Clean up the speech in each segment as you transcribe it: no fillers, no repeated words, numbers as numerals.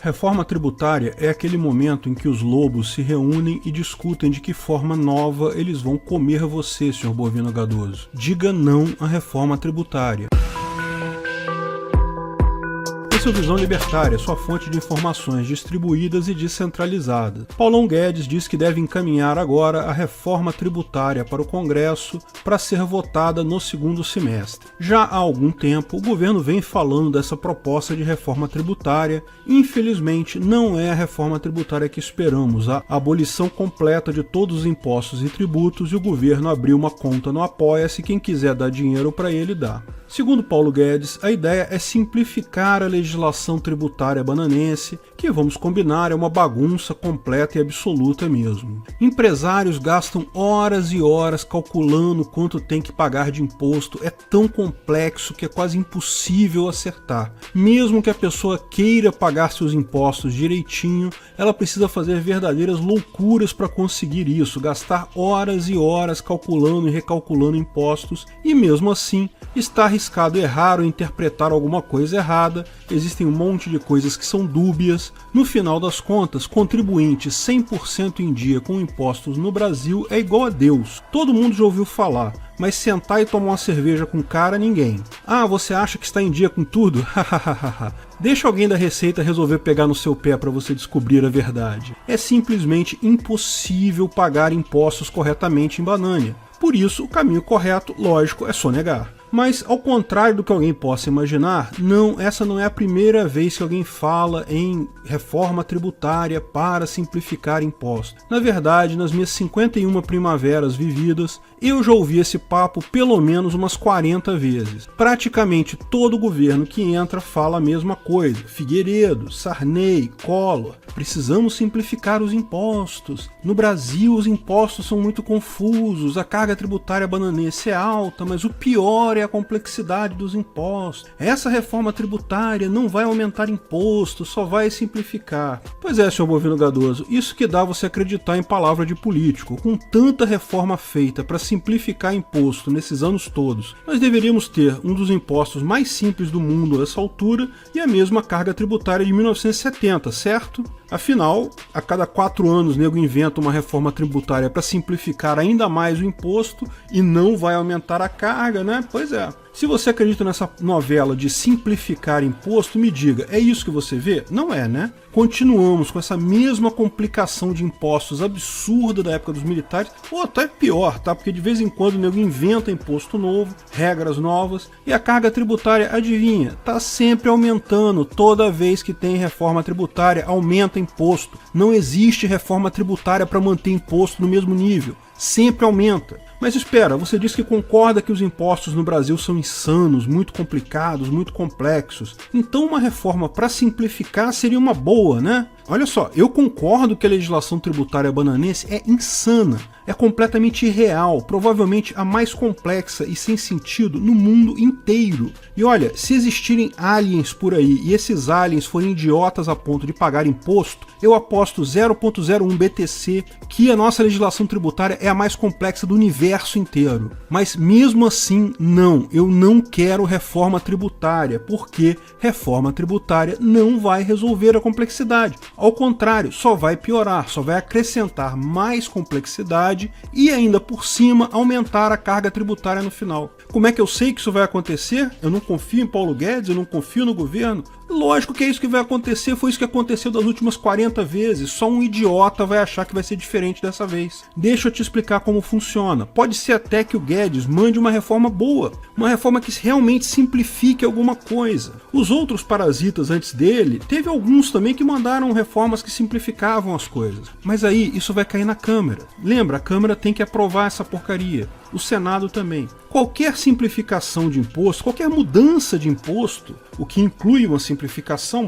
Reforma tributária é aquele momento em que os lobos se reúnem e discutem de que forma nova eles vão comer você, Sr. Bovino Gadoso. Diga não à reforma tributária. Esse é o Visão Libertária, sua fonte de informações distribuídas e descentralizadas. Paulão Guedes diz que deve encaminhar agora a reforma tributária para o Congresso para ser votada no segundo semestre. Já há algum tempo, o governo vem falando dessa proposta de reforma tributária. Infelizmente, não é a reforma tributária que esperamos, a abolição completa de todos os impostos e tributos, e o governo abriu uma conta no Apoia-se, quem quiser dar dinheiro para ele dá. Segundo Paulo Guedes, a ideia é simplificar a legislação tributária bananense, que, vamos combinar, é uma bagunça completa e absoluta mesmo. Empresários gastam horas e horas calculando quanto tem que pagar de imposto, é tão complexo que é quase impossível acertar. Mesmo que a pessoa queira pagar seus impostos direitinho, ela precisa fazer verdadeiras loucuras para conseguir isso, gastar horas e horas calculando e recalculando impostos, e mesmo assim está arriscado errar ou interpretar alguma coisa errada. Existem um monte de coisas que são dúbias. No final das contas, contribuinte 100% em dia com impostos no Brasil é igual a Deus. Todo mundo já ouviu falar, mas sentar e tomar uma cerveja com o cara, ninguém. Ah, você acha que está em dia com tudo? Deixa alguém da Receita resolver pegar no seu pé para você descobrir a verdade. É simplesmente impossível pagar impostos corretamente em Banânia. Por isso, o caminho correto, lógico, é sonegar. Mas, ao contrário do que alguém possa imaginar, essa não é a primeira vez que alguém fala em reforma tributária para simplificar impostos. Na verdade, nas minhas 51 primaveras vividas, eu já ouvi esse papo pelo menos umas 40 vezes. Praticamente todo governo que entra fala a mesma coisa. Figueiredo, Sarney, Collor. Precisamos simplificar os impostos. No Brasil, os impostos são muito confusos, a carga tributária bananense é alta, mas o pior é a complexidade dos impostos. Essa reforma tributária não vai aumentar imposto, só vai simplificar. Pois é, Sr. Bovino Gadoso, isso que dá você acreditar em palavra de político. Com tanta reforma feita para simplificar imposto nesses anos todos, nós deveríamos ter um dos impostos mais simples do mundo a essa altura e a mesma carga tributária de 1970, certo? Afinal, a cada 4 anos o nego inventa uma reforma tributária para simplificar ainda mais o imposto e não vai aumentar a carga, né? Pois é. Se você acredita nessa novela de simplificar imposto, me diga, é isso que você vê? Não é, né? Continuamos com essa mesma complicação de impostos absurda da época dos militares, ou até pior, tá? Porque de vez em quando o nego inventa imposto novo, regras novas, e a carga tributária, adivinha, tá sempre aumentando. Toda vez que tem reforma tributária, aumenta imposto. Não existe reforma tributária para manter imposto no mesmo nível. Sempre aumenta. Mas espera, você diz que concorda que os impostos no Brasil são insanos, muito complicados, muito complexos. Então uma reforma para simplificar seria uma boa, né? Olha só, eu concordo que a legislação tributária bananense é insana, é completamente irreal, provavelmente a mais complexa e sem sentido no mundo inteiro. E olha, se existirem aliens por aí e esses aliens forem idiotas a ponto de pagar imposto, eu aposto 0,01 BTC que a nossa legislação tributária é a mais complexa do universo inteiro. Mas mesmo assim, não, eu não quero reforma tributária, porque reforma tributária não vai resolver a complexidade. Ao contrário, só vai piorar, só vai acrescentar mais complexidade e ainda por cima aumentar a carga tributária no final. Como é que eu sei que isso vai acontecer? Eu não confio em Paulo Guedes, eu não confio no governo? Lógico que é isso que vai acontecer, foi isso que aconteceu das últimas 40 vezes, só um idiota vai achar que vai ser diferente dessa vez. Deixa eu te explicar como funciona. Pode ser até que o Guedes mande uma reforma boa, uma reforma que realmente simplifique alguma coisa. Os outros parasitas antes dele, teve alguns também que mandaram reformas que simplificavam as coisas. Mas aí isso vai cair na Câmara. Lembra, a Câmara tem que aprovar essa porcaria. O Senado também. Qualquer simplificação de imposto, qualquer mudança de imposto, o que inclui uma simplificação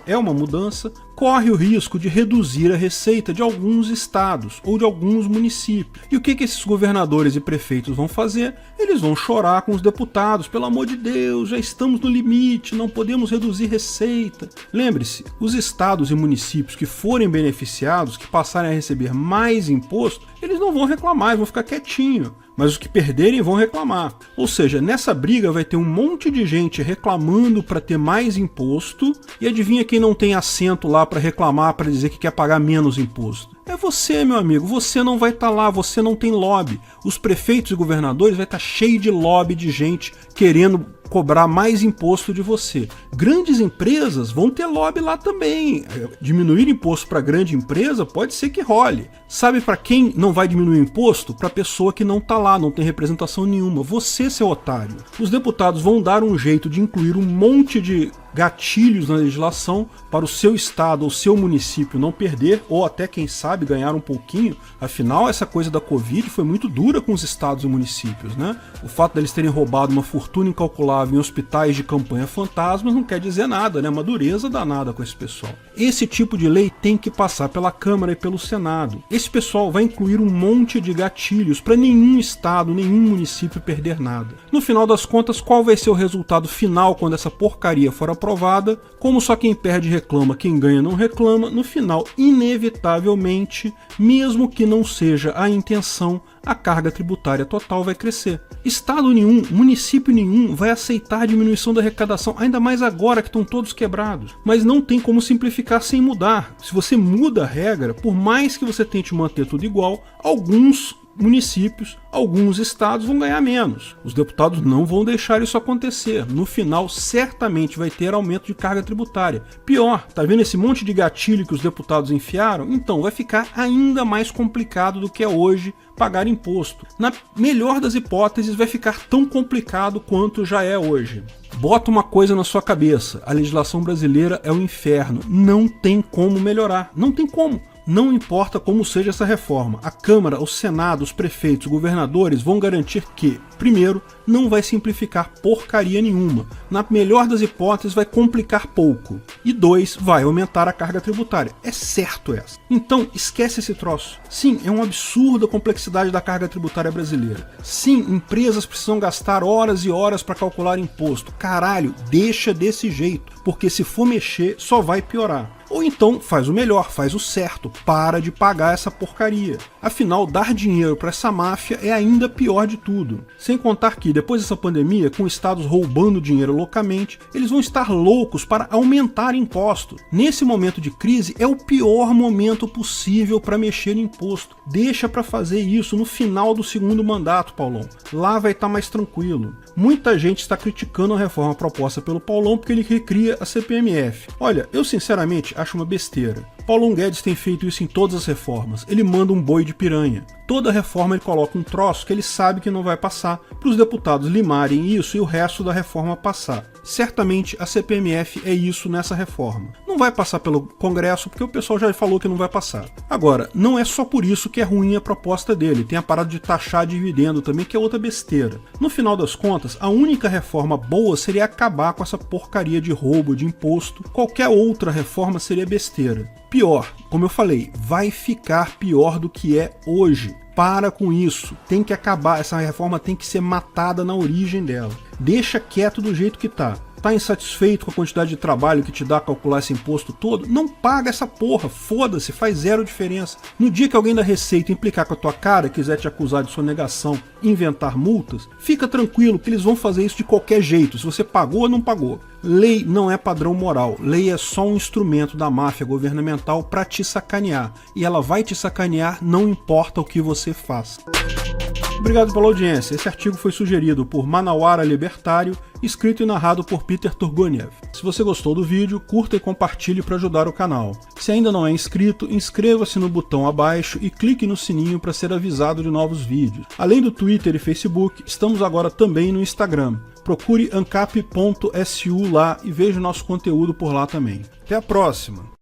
é uma mudança, corre o risco de reduzir a receita de alguns estados ou de alguns municípios. E o que esses governadores e prefeitos vão fazer? Eles vão chorar com os deputados, pelo amor de Deus, já estamos no limite, não podemos reduzir receita. Lembre-se, os estados e municípios que forem beneficiados, que passarem a receber mais imposto, eles não vão reclamar, vão ficar quietinhos. mas os que perderem vão reclamar. Ou seja, nessa briga vai ter um monte de gente reclamando para ter mais imposto, e adivinha quem não tem assento lá para reclamar, para dizer que quer pagar menos imposto? É você, meu amigo, você não vai estar lá, você não tem lobby. Os prefeitos e governadores vai estar cheio de lobby de gente querendo cobrar mais imposto de você. Grandes empresas vão ter lobby lá também. Diminuir imposto para grande empresa pode ser que role. Sabe para quem não vai diminuir imposto? Para a pessoa que não está lá, não tem representação nenhuma. Você, seu otário. Os deputados vão dar um jeito de incluir um monte de gatilhos na legislação para o seu estado ou seu município não perder, ou até, quem sabe, ganhar um pouquinho. Afinal, essa coisa da Covid foi muito dura com os estados e municípios, né? O fato deles terem roubado uma fortuna incalculável em hospitais de campanha fantasmas não quer dizer nada, né? Uma dureza danada com esse pessoal. Esse tipo de lei tem que passar pela Câmara e pelo Senado. Esse pessoal vai incluir um monte de gatilhos para nenhum estado, nenhum município perder nada. No final das contas, qual vai ser o resultado final quando essa porcaria for aprovada? Como só quem perde reclama, quem ganha não reclama, no final, inevitavelmente, mesmo que não seja a intenção, a carga tributária total vai crescer. Estado nenhum, município nenhum vai aceitar a diminuição da arrecadação, ainda mais agora que estão todos quebrados. Mas não tem como simplificar sem mudar. Se você muda a regra, por mais que você tente manter tudo igual, alguns municípios, alguns estados vão ganhar menos. Os deputados não vão deixar isso acontecer. No final, certamente vai ter aumento de carga tributária. Pior, tá vendo esse monte de gatilho que os deputados enfiaram? Então vai ficar ainda mais complicado do que é hoje pagar imposto. Na melhor das hipóteses, vai ficar tão complicado quanto já é hoje. Bota uma coisa na sua cabeça: a legislação brasileira é o inferno. Não tem como melhorar. Não tem como. Não importa como seja essa reforma, a Câmara, o Senado, os prefeitos, os governadores vão garantir que, primeiro, não vai simplificar porcaria nenhuma. Na melhor das hipóteses, vai complicar pouco. E 2, vai aumentar a carga tributária. É certo essa. Então, esquece esse troço. Sim, é um absurdo a complexidade da carga tributária brasileira. Sim, empresas precisam gastar horas e horas para calcular imposto. Caralho, deixa desse jeito, porque se for mexer, só vai piorar. Ou então faz o melhor, faz o certo, para de pagar essa porcaria. Afinal, dar dinheiro para essa máfia é ainda pior de tudo. Sem contar que, depois dessa pandemia, com estados roubando dinheiro loucamente, eles vão estar loucos para aumentar imposto. Nesse momento de crise, é o pior momento possível para mexer em imposto. Deixa para fazer isso no final do segundo mandato, Paulão. Lá vai estar mais tranquilo. Muita gente está criticando a reforma proposta pelo Paulão porque ele recria a CPMF. Olha, eu sinceramente acho uma besteira. Paulão Guedes tem feito isso em todas as reformas. Ele manda um boi de piranha. Toda reforma ele coloca um troço que ele sabe que não vai passar, para os deputados limarem isso e o resto da reforma passar. Certamente a CPMF é isso nessa reforma. Não vai passar pelo Congresso porque o pessoal já falou que não vai passar. Agora, não é só por isso que é ruim a proposta dele. Tem a parada de taxar dividendo também, que é outra besteira. No final das contas, a única reforma boa seria acabar com essa porcaria de roubo de imposto. Qualquer outra reforma seria besteira. Pior, como eu falei, vai ficar pior do que é hoje. Para com isso, tem que acabar, essa reforma tem que ser matada na origem dela. Deixa quieto do jeito que tá. Tá insatisfeito com a quantidade de trabalho que te dá calcular esse imposto todo? Não paga essa porra, foda-se, faz zero diferença. No dia que alguém da Receita implicar com a tua cara e quiser te acusar de sonegação, inventar multas, fica tranquilo que eles vão fazer isso de qualquer jeito, se você pagou ou não pagou. Lei não é padrão moral, lei é só um instrumento da máfia governamental para te sacanear, e ela vai te sacanear não importa o que você faça. Obrigado pela audiência. Esse artigo foi sugerido por Manauara Libertário, escrito e narrado por Peter Turgoniev. Se você gostou do vídeo, curta e compartilhe para ajudar o canal. Se ainda não é inscrito, inscreva-se no botão abaixo e clique no sininho para ser avisado de novos vídeos. Além do Twitter e Facebook, estamos agora também no Instagram. Procure ancap.su lá e veja o nosso conteúdo por lá também. Até a próxima!